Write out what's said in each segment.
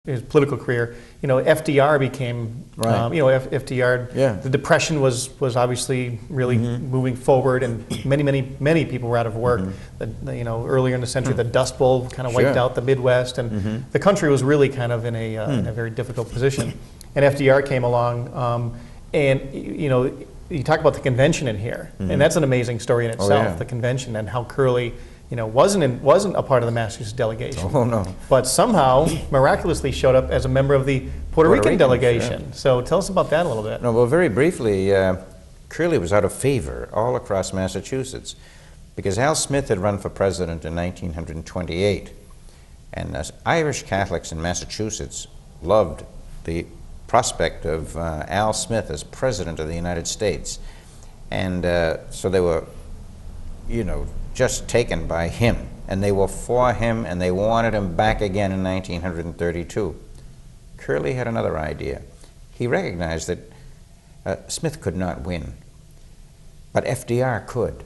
his political career, FDR became, Right. FDR, Yeah. the Depression was obviously really moving forward, and many people were out of work. Earlier in the century, the Dust Bowl kind of wiped Sure. out the Midwest, and the country was really kind of in a very difficult position. And FDR came along, and you talk about the convention in here, and that's an amazing story in itself. yeah. The convention and how Curley, wasn't a part of the Massachusetts delegation. Oh, no. But somehow, miraculously showed up as a member of the Puerto Rican delegation. Sure. So tell us about that a little bit. No, well, very briefly, Curley was out of favor all across Massachusetts because Al Smith had run for president in 1928. And Irish Catholics in Massachusetts loved the prospect of Al Smith as president of the United States. And so they were, just taken by him, and they were for him, and they wanted him back again in 1932. Curley had another idea. He recognized that Smith could not win, but FDR could.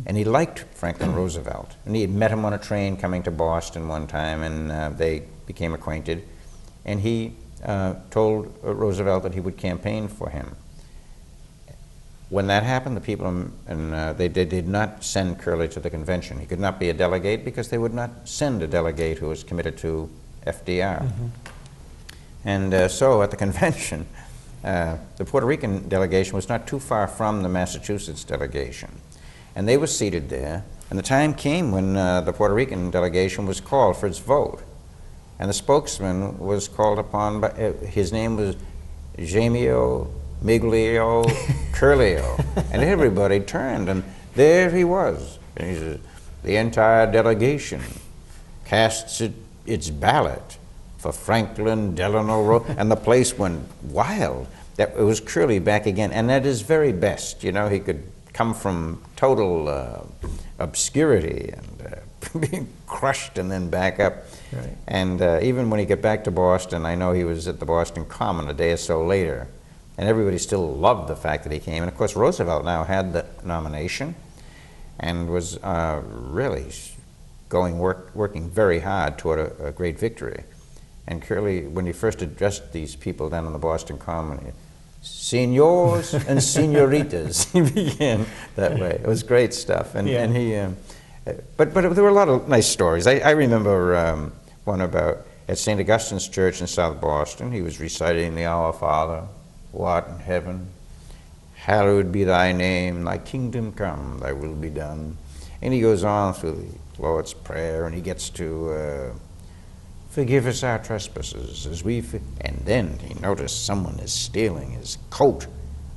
And he liked Franklin Roosevelt, and he had met him on a train coming to Boston one time, and they became acquainted, and he told Roosevelt that he would campaign for him. When that happened, the people they did not send Curley to the convention. He could not be a delegate because they would not send a delegate who was committed to FDR. And so at the convention, the Puerto Rican delegation was not too far from the Massachusetts delegation. And they were seated there, and the time came when the Puerto Rican delegation was called for its vote. And the spokesman was called upon, his name was Jamio Miglio Curlio, and everybody turned, and there he was. And he said, the entire delegation casts its ballot for Franklin Delano Roosevelt, and the place went wild. It was Curley back again, and at his very best. He could come from total obscurity and being crushed and then back up. Right. And even when he got back to Boston, I know he was at the Boston Common a day or so later. And everybody still loved the fact that he came. And of course, Roosevelt now had the nomination and was really working very hard toward a great victory. And Curley, when he first addressed these people down on the Boston Common, senors and senoritas, he began that way. It was great stuff. And, Yeah. and he, but there were a lot of nice stories. I remember one about at St. Augustine's Church in South Boston. He was reciting the Our Father, who art in heaven, hallowed be thy name, thy kingdom come, thy will be done. And he goes on through the Lord's Prayer, and he gets to forgive us our trespasses as we and then he noticed someone is stealing his coat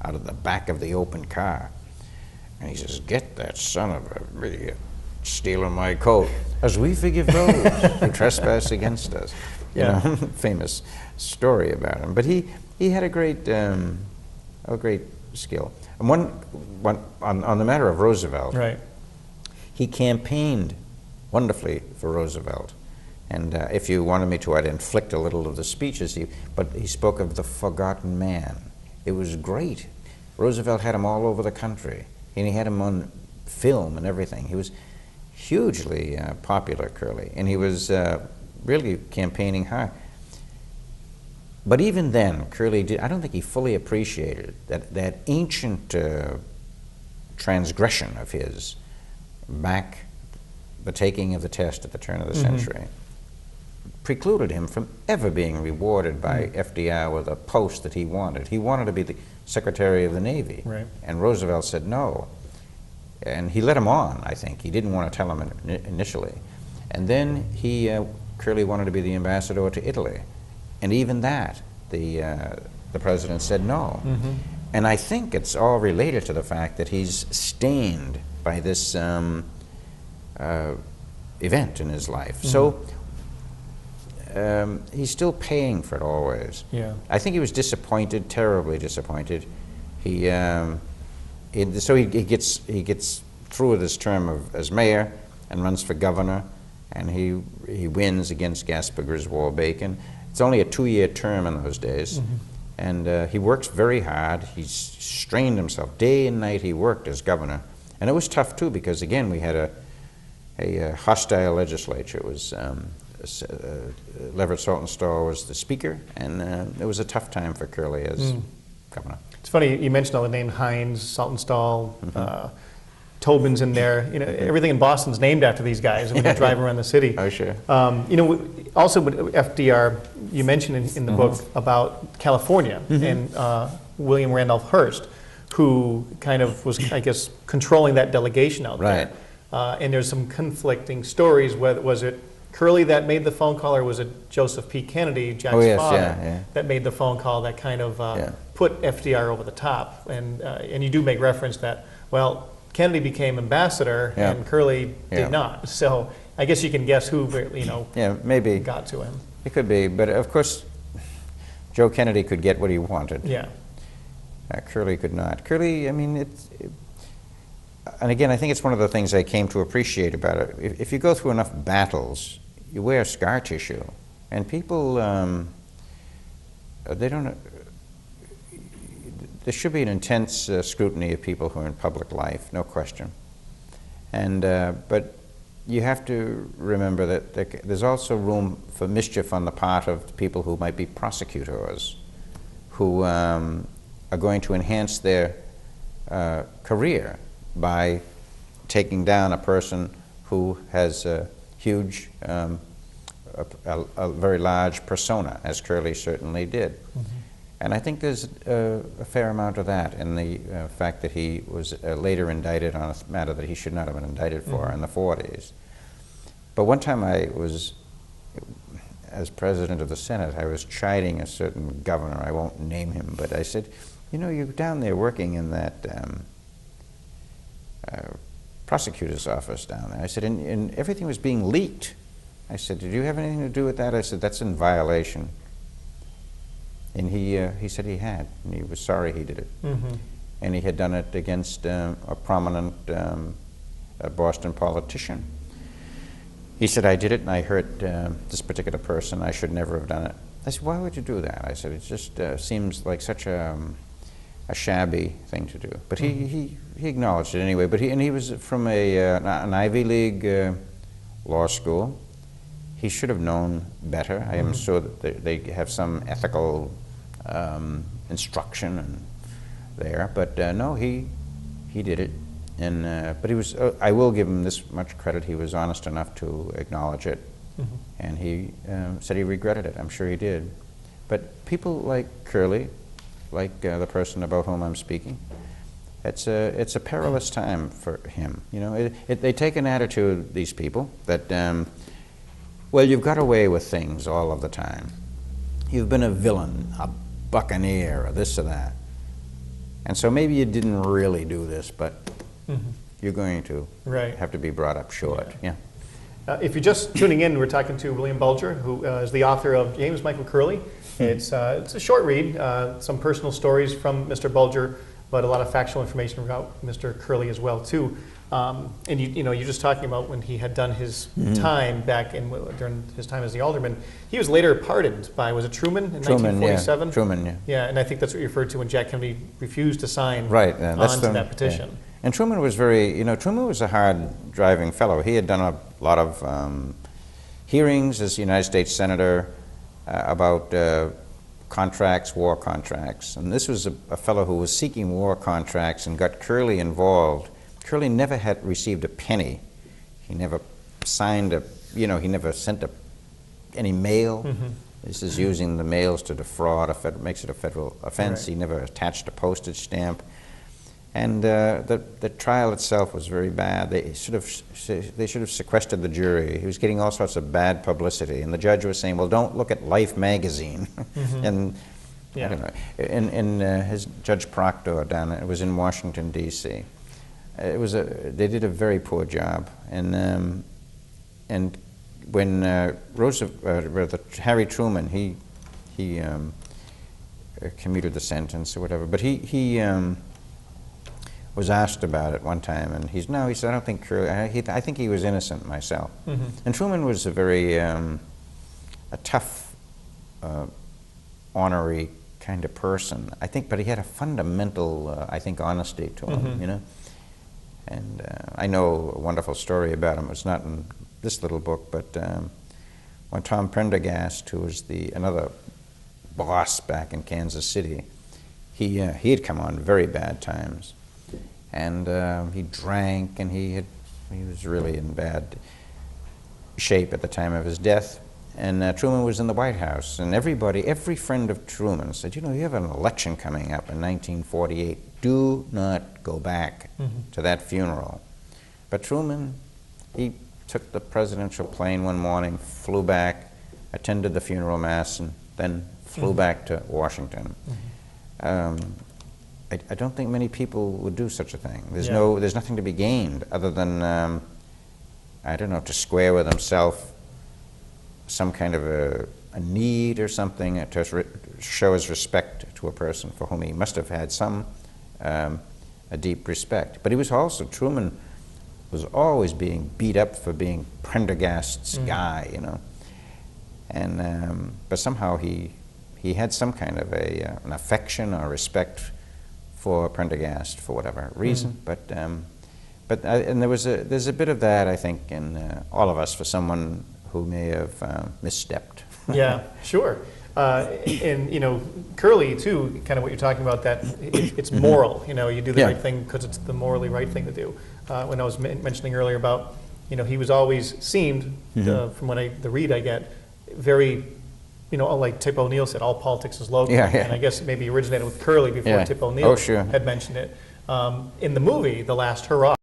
out of the back of the open car. And he says, get that son of a idiot stealing my coat, as we forgive those who trespass against us. Famous story about him. But he had a great skill. And on the matter of Roosevelt, Right. he campaigned wonderfully for Roosevelt. And if you wanted me to, I'd inflict a little of the speeches. But he spoke of the forgotten man. It was great. Roosevelt had him all over the country, and he had him on film and everything. He was hugely popular, Curley, and he was really campaigning hard. But even then, Curley I don't think he fully appreciated that ancient transgression of his back, the taking of the test at the turn of the century, precluded him from ever being rewarded by FDR with a post that he wanted. He wanted to be the Secretary of the Navy, Right. and Roosevelt said no. And he let him on, I think. He didn't want to tell him initially. And then Curley wanted to be the ambassador to Italy. And even that, the president said no. And I think it's all related to the fact that he's stained by this event in his life. So he's still paying for it always. Yeah. I think he was disappointed, terribly disappointed. So he gets through with his term as mayor and runs for governor, and he wins against Gaspar Griswold Bacon. It's only a 2-year term in those days, and he works very hard. He's strained himself day and night. He worked as governor, and it was tough too because again we had a hostile legislature. It was Leverett Saltonstall was the speaker, and it was a tough time for Curley as governor. It's funny, you mentioned all the names, Hines, Saltonstall, Tobin's in there. You know, everything in Boston's named after these guys when you drive around the city. Oh, sure. You know, also with FDR, you mentioned in the book about California and William Randolph Hearst, who kind of was, I guess, controlling that delegation out there. And there's some conflicting stories. Was it Curley that made the phone call, or was it Joseph P. Kennedy, Jack's father, that made the phone call that kind of put FDR over the top? And you do make reference that, well, Kennedy became ambassador and Curley did not. So I guess you can guess who, you know, maybe got to him. It could be, but of course, Joe Kennedy could get what he wanted. Curley could not. Curley, I mean, and again, I think it's one of the things I came to appreciate about it. If you go through enough battles, you wear scar tissue, and people, they don't. There should be an intense scrutiny of people who are in public life, no question. And but you have to remember that there's also room for mischief on the part of people who might be prosecutors, who are going to enhance their career by taking down a person who has a huge, a very large persona, as Curley certainly did. And I think there's a fair amount of that in the fact that he was later indicted on a matter that he should not have been indicted for in the 40s. But one time I was, as president of the Senate, I was chiding a certain governor, I won't name him, but I said, you know, you're down there working in that prosecutor's office down there. I said, and everything was being leaked. I said, did you have anything to do with that? I said, that's in violation. And he said he had, and he was sorry he did it. And he had done it against a prominent Boston politician. He said, I did it and I hurt this particular person. I should never have done it. I said, why would you do that? I said, it just seems like such a shabby thing to do. But he acknowledged it anyway. But he was from an Ivy League law school. He should have known better. I am sure that they have some ethical instruction there, but no, he did it. And but he was. I will give him this much credit. He was honest enough to acknowledge it, and he said he regretted it. I'm sure he did. But people like Curley, like the person about whom I'm speaking, it's a perilous time for him. You know, they take an attitude, these people, that well, you've got away with things all of the time. You've been a villain, a buccaneer, or this or that. And so maybe you didn't really do this, but you're going to have to be brought up short. If you're just tuning in, we're talking to William Bulger, who is the author of James Michael Curley. It's a short read, some personal stories from Mr. Bulger, but a lot of factual information about Mr. Curley as well, too. And you're just talking about when he had done his time back during his time as the alderman. He was later pardoned by, was it Truman in 1947? Truman, yeah, and I think that's what you referred to when Jack Kennedy refused to sign that's on to that petition. Yeah. And Truman was Truman was a hard-driving fellow. He had done a lot of hearings as United States Senator about contracts, war contracts. And this was a fellow who was seeking war contracts and got Curley involved. Curley never had received a penny. He never signed he never sent any mail. This is using the mails to defraud, makes it a federal offense. He never attached a postage stamp. And the trial itself was very bad. They should have sequestered the jury. He was getting all sorts of bad publicity. And the judge was saying, well, don't look at Life magazine. And I don't know. And his Judge Proctor it was in Washington, D.C. They did a very poor job, and when Harry Truman, he commuted the sentence or whatever, but he was asked about it one time, and he said, I don't think Curley, I think he was innocent myself. And Truman was a very a tough, ornery kind of person, I think, but he had a fundamental, I think, honesty to him, you know. And I know a wonderful story about him. It's not in this little book, but when Tom Prendergast, who was another boss back in Kansas City, he had come on very bad times, and he drank, and he was really in bad shape at the time of his death. And Truman was in the White House, and every friend of Truman said, you know, you have an election coming up in 1948. Do not go back to that funeral. But Truman, he took the presidential plane one morning, flew back, attended the funeral mass, and then flew back to Washington. I don't think many people would do such a thing. There's nothing to be gained other than, I don't know, to square with himself some kind of a need or something to show his respect to a person for whom he must have had some a deep respect. But he was also, Truman was always being beat up for being Prendergast's guy, you know. And but somehow he had some kind of an affection or respect for Prendergast for whatever reason. And there's a bit of that, I think, in all of us for someone who may have misstepped. Yeah, sure. And you know, Curly too, kind of what you're talking about, that it's moral. You know, you do the right thing because it's the morally right thing to do. When I was mentioning earlier about, you know, he was always seemed, from the read I get, very, you know, like Tip O'Neill said, all politics is local. And I guess maybe originated with Curly before Tip O'Neill had mentioned it. In the movie, The Last Hurrah,